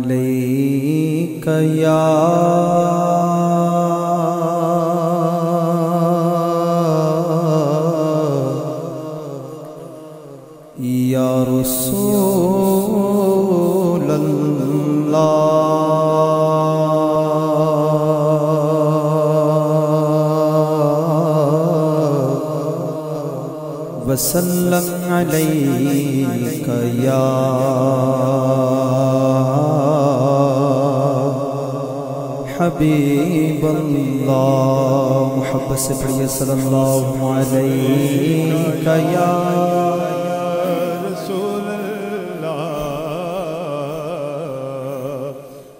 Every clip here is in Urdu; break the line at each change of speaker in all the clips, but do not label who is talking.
علیک یا رسول اللہ وسلم علیک یا حبیب اللہ محبت سے پڑھیے صلی اللہ علیک یا
رسول اللہ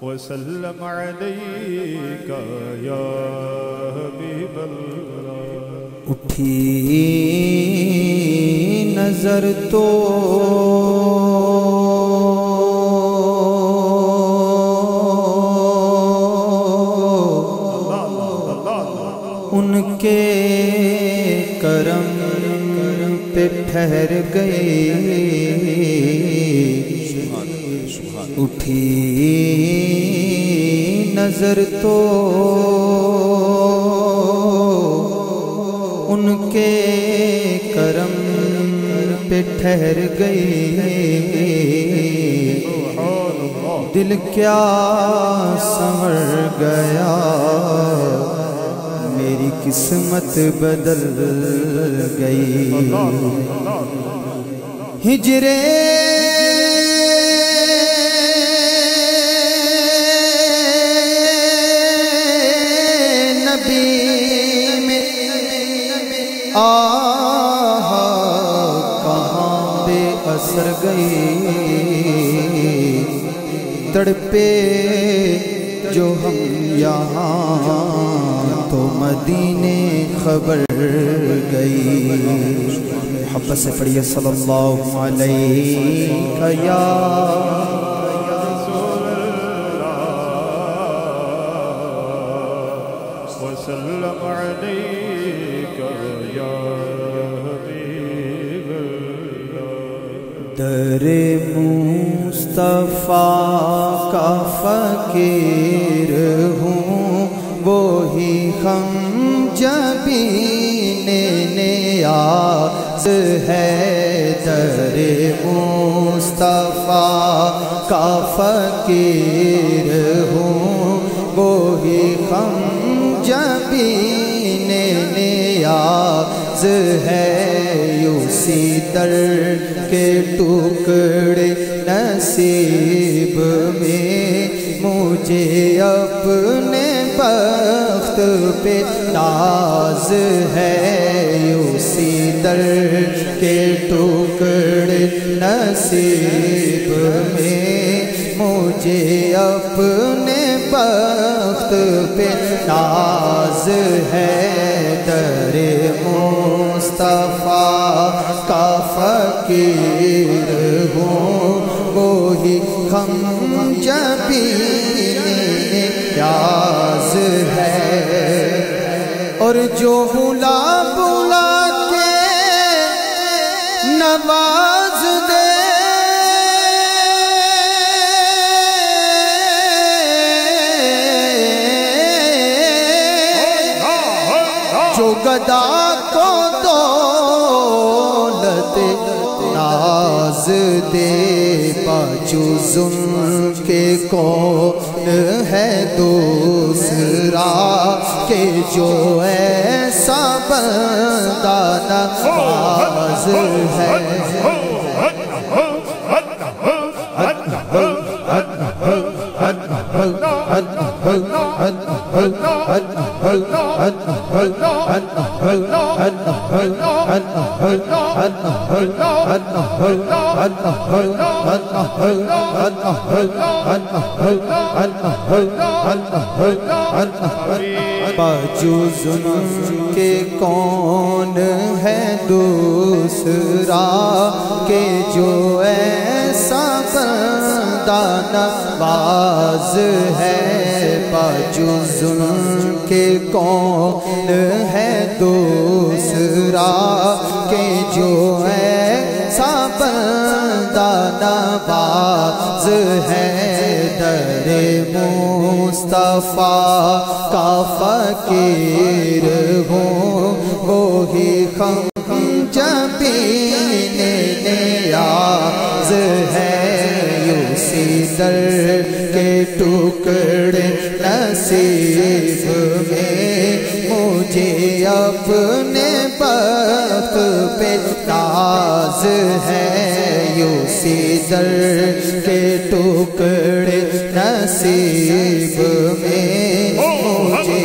وسلم علیک یا حبیب اللہ
اٹھی نظر تو ان کے کرم پہ ٹھہر گئے اٹھی نظر تو ان کے کرم پہ ٹھہر گئے دل کیا سنور گیا میری قسمت بدل گئی ہجرے نبی میں کہاں بے اثر گئی تڑپے جو ہم یہاں تو مدینے خبر گئی محبت سے پڑھیے صلی اللہ علیہ یا
رسول اللہ وسلم علیک یا حبیب اللہ
در مصطفیٰ کا فقیر ہوں وہی ہم جبین نیاز ہے در مصطفیٰ کا فقیر ہوں وہی ہم جبین نیاز ہے اسی در کے ٹکڑے نصیب میں مجھے اپنے بخت پہ ناز ہے اسی در کے ٹکڑے نصیب میں مجھے اپنے بخت پہ ناز ہے در مصطفیٰ کا فقیر ہوں وہی ہم جبین نیاز ہے اور جو بلا بلا کے نواز دے جو گدا کو دولت ناز دے باجو ظلم کے کون ہے دوسرا کہ جو ایسا بندہ نواز ہے باجو ظلم کے کون ہے دوسرا کہ جو ایسا بندہ نواز ہے باجو ظلم کے کون ہے دوسرا کہ جو ایسا بندہ نواز ہے در مصطفیٰ کا فقیر ہوں وہی جبین نیاز ہے اسی در کے ٹکڑے نصیب میں مجھے اپنے بخت پہ ناز ہے اسی در کے ٹکڑے نصیب میں مجھے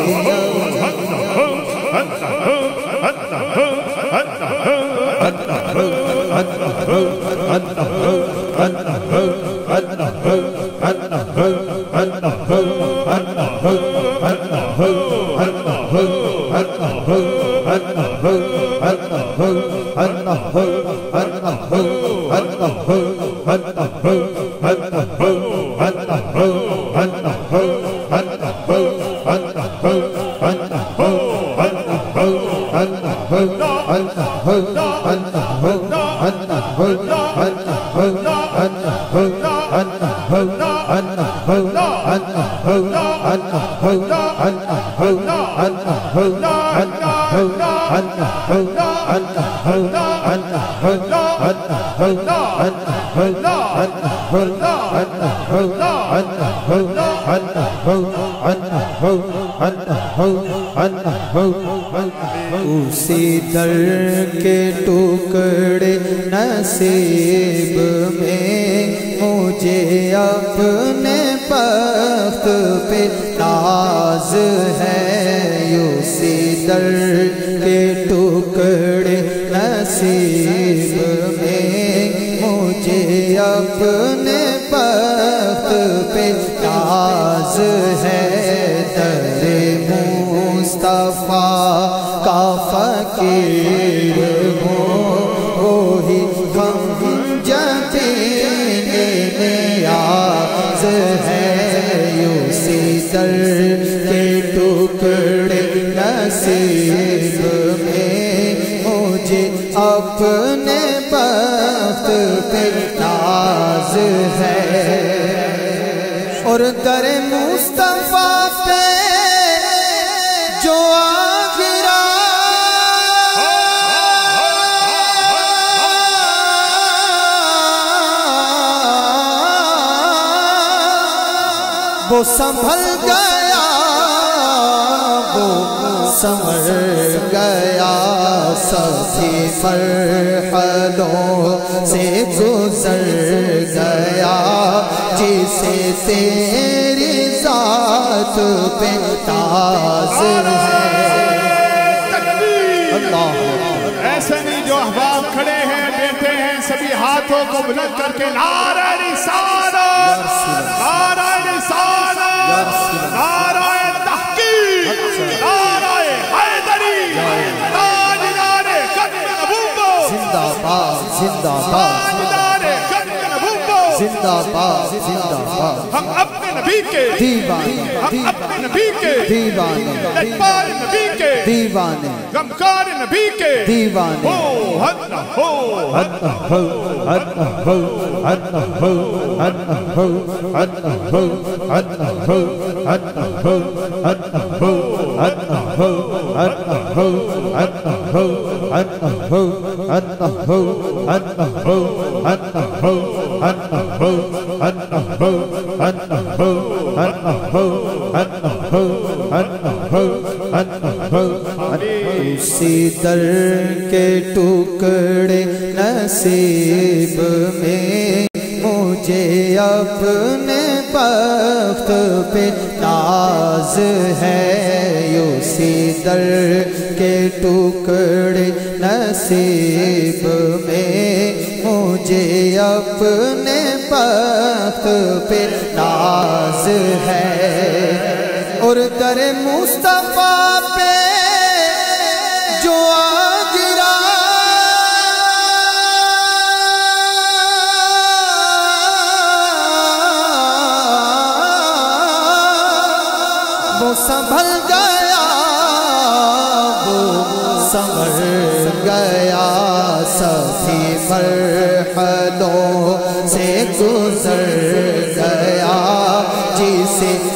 اسی در کے ٹکڑے نصیب میں مجھے اپنے بخت پہ ناز ہے اسی در کے ٹکڑے نصیب میں مجھے اپنے بخت پہ ناز ہے در مصطفیٰ کا فقیر ہوں وہی جبین نیاز ہے اسی در کے ٹکڑے نصیب میں مجھے اپنے بخت پہ ناز ہے اور در مصطفیٰ پہ جو گرا وہ سنبھل گیا وہ سنور گیا سبھی مرحلوں سے گزر گیا جسے تیری ذات پہ تاز ہے اللہ
ایسے نہیں جو احباب کھڑے ہیں بیٹھے ہیں سبھی ہاتھوں کو بلند کر کے نعرہ رسالت نعرہ رسالت نعرہ تحقیق نعرہ حیدری تاجدار قدم نبوت
زندہ باد زندہ باد
تاجدار قدم نبوت
زندہ باد زندہ باد
ہم اپنے نبی کے
دیوانے
ہم اپنے نبی کے
دیوانے
لجپال نبی کے
دیوانے
غمخوار نبی کے
دیوانے
ہو حد ہو حد
اسی در کے ٹکڑے نصیب میں مجھے اپنے بخت پہ ناز ہے اسی در کے ٹکڑے نصیب میں مجھے اپنے بخت پہ ناز ہے اور در مصطفیٰ پہ جو گرا وہ سنبھل گیا وہ سنور گیا سبھی مرحلوں سے گزر گیا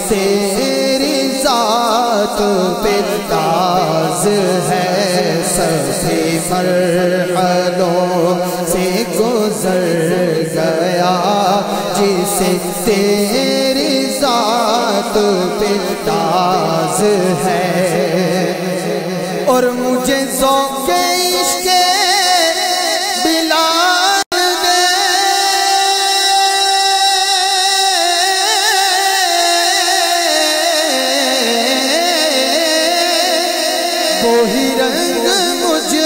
تیری ذات پہ ناز ہے سبھی مرحلوں سے گزر گیا جسے تیری ذات پہ ناز ہے اور مجھے ذوق عشق بلال دے وہی رنگ مجھے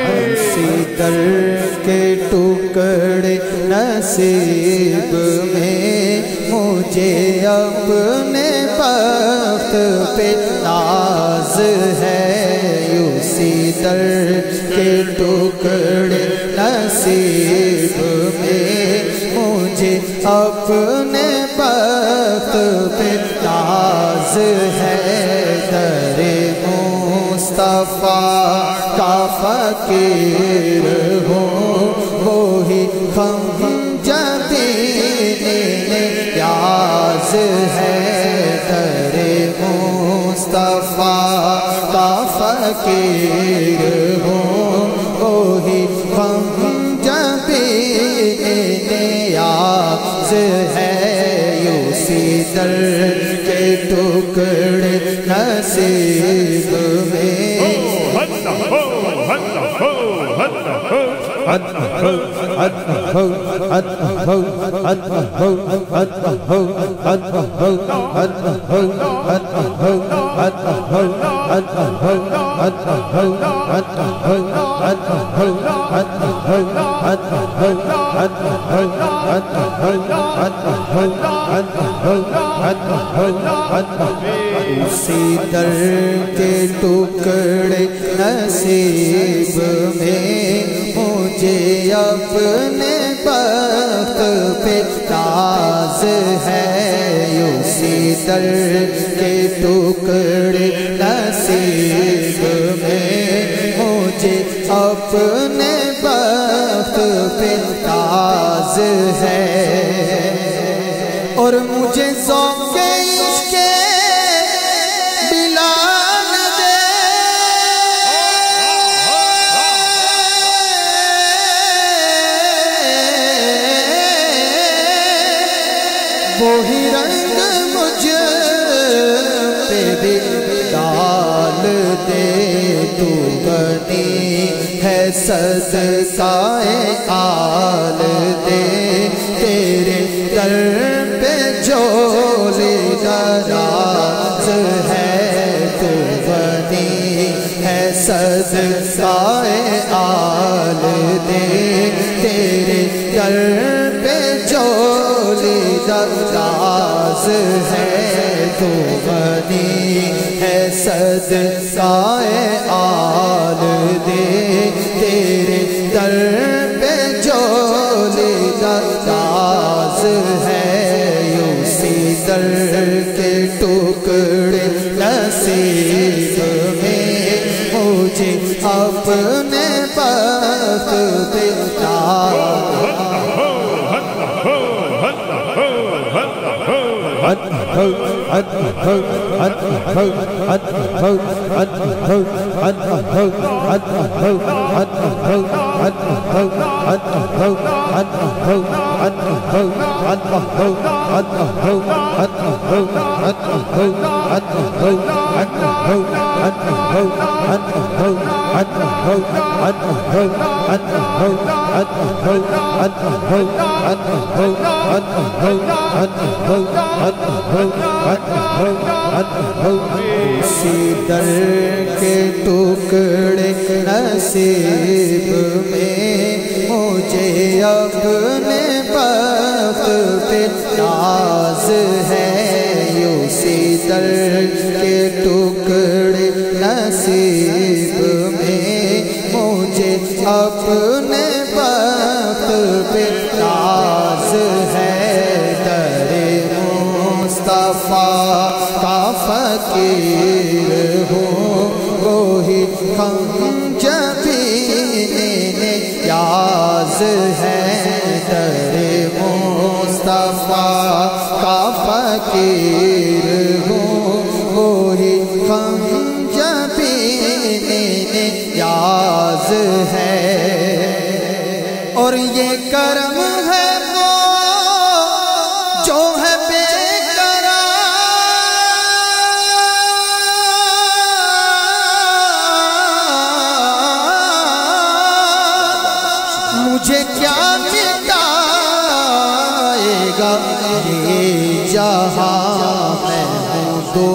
اسی در کے ٹکڑے نصیب میں مجھے اپنے بخت پہ ناز ہے اسی در کے ٹکڑے نصیب میں مجھے اپنے بخت پہ ناز ہے در مصطفیٰ کا فقیر ہوں وہی خم جبین نیاز ہے در مصطفیٰ کا فقیر ہوں وہی خم جبین نیاز ہے اسی در کے ٹکڑے نصیب میں اسی در کے ٹکڑے نصیب میں مجھے اپنے بخت پہ ناز ہے اسی در کے ٹکڑے نصیب میں مجھے اپنے بخت پہ ناز ہے اور مجھے ذوق عشق بلال دے وہی رنگ مجھے پہ بھی ڈال دے تو بنی ہے صدقہ آل دے تیرے در پہ جھولی دراز ہے تو بنی ہے صدقہ آل دے تیرے در پہ جھولی دراز ہے تو بنی ہے صدقہ آل دے تیرے در پہ جھولی دراز ہے اسی در کے ٹکڑے نصیب میں مجھے اپنے بخت پہ ناز اسی در کے ٹکڑے نصیب میں مجھے اپنے بخت پہ ناز ہے اسی در کے ٹکڑے نصیب میں مجھے اپنے بخت پہ ناز ہے مصطفیٰ کا فقیر ہوں وہی ہم جبین نیاز ہے در مصطفیٰ کا فقیر ہوں وہی ہم جبین نیاز ہے اور یہ کرم ہے مجھے کیا ملائے گا یہ جہاں میں ہوں دو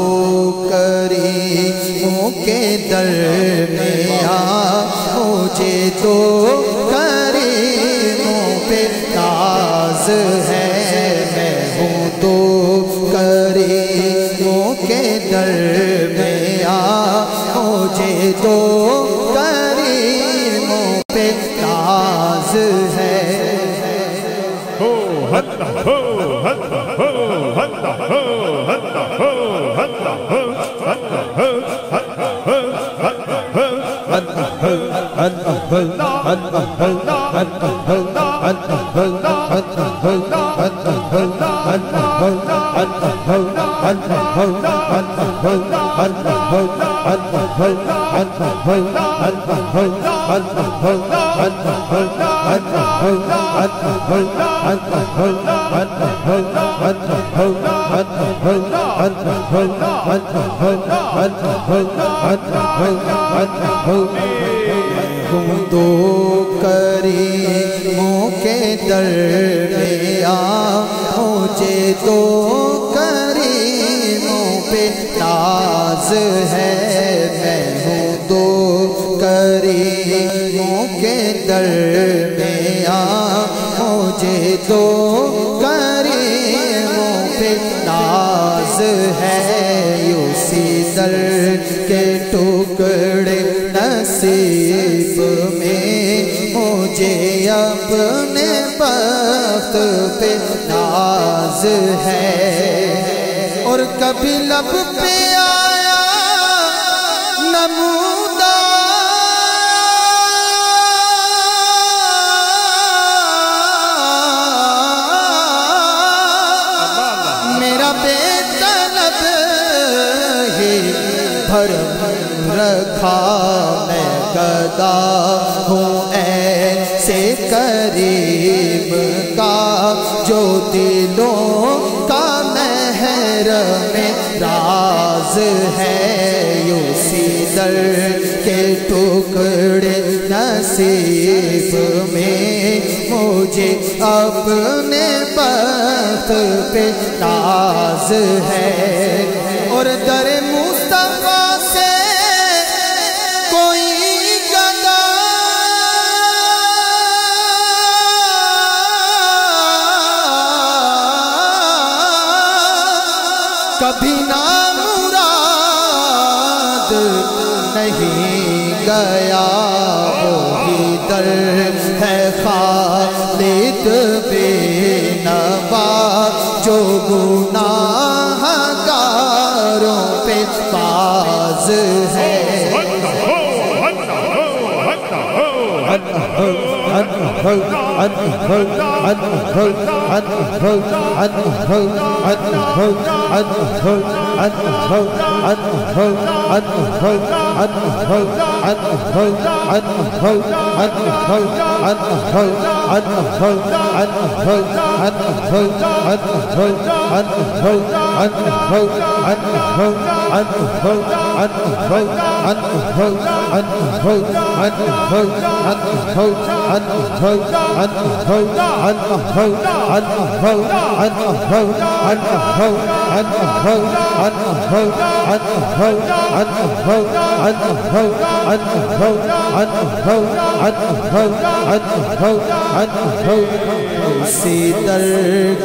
کریموں کے درمیان مجھے تو کریموں پہ ناز ہے میں ہوں دو کریموں کے درمیان مجھے تو کریموں پہ ناز ہے دو کریموں کے درمیان مجھے دو کریموں پہ ناز ہے میں ہوں دو کریموں کے درمیان مجھے دو کریموں پہ ناز ہے اسی در کے ٹکڑے نصیب میں مجھے اپنے بخت پہ ناز ہے اور کبھی لب پہ آیا نمودار میرا بے طلب ہی بھرم رکھا میں گدا ہوں ایسے کریم کا جو دلوں کا محرم راز ہے اسی در کے ٹکڑے نصیب میں مجھے اپنے بخت پہ ناز ہے اور در مصطفیٰ سے کوئی گدا کبھی نامراد نہیں گیا وہی در ہے خالد بے نوا جو گناہ گاروں پہ باز ہے اسی در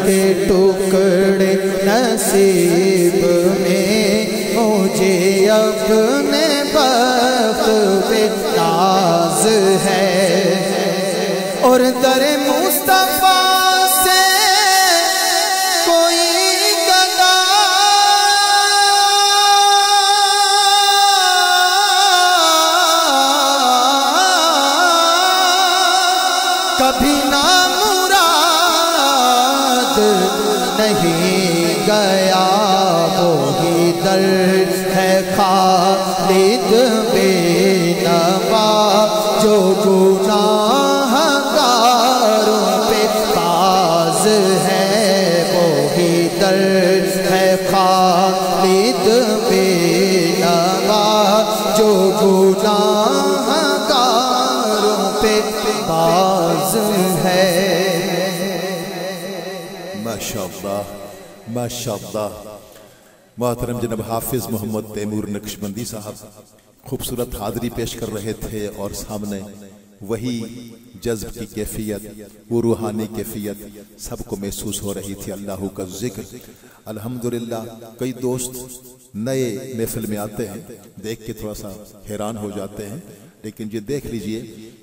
کے ٹکڑے نصیب میں مجھے اپنے بخت پہ ناز ہے اور در مصطفیٰ سے کوئی گدا کبھی نہ مراد نہیں گیا وہی در ہے خالد بے نوا جو گناہ گاروں پہ باز ہے وہی در ہے خالد بے نوا جو گناہ گاروں پہ باز ہے
ماشاءاللہ ماشاءاللہ۔ محترم جناب حافظ محمد تیمور نقشبندی صاحب خوبصورت حاضری پیش کر رہے تھے اور سامنے وہی جذب کی کیفیت، وہ روحانی کیفیت سب کو محسوس ہو رہی تھی، اللہ کا ذکر۔ الحمدللہ کئی دوست نئے محفل میں آتے ہیں، دیکھ کے تھوڑا سا حیران ہو جاتے ہیں، لیکن یہ دیکھ لیجئے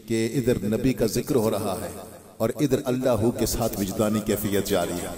کہ ادھر نبی کا ذکر ہو رہا ہے اور ادھر اللہ کے ساتھ وجدانی کیفیت جاری ہے۔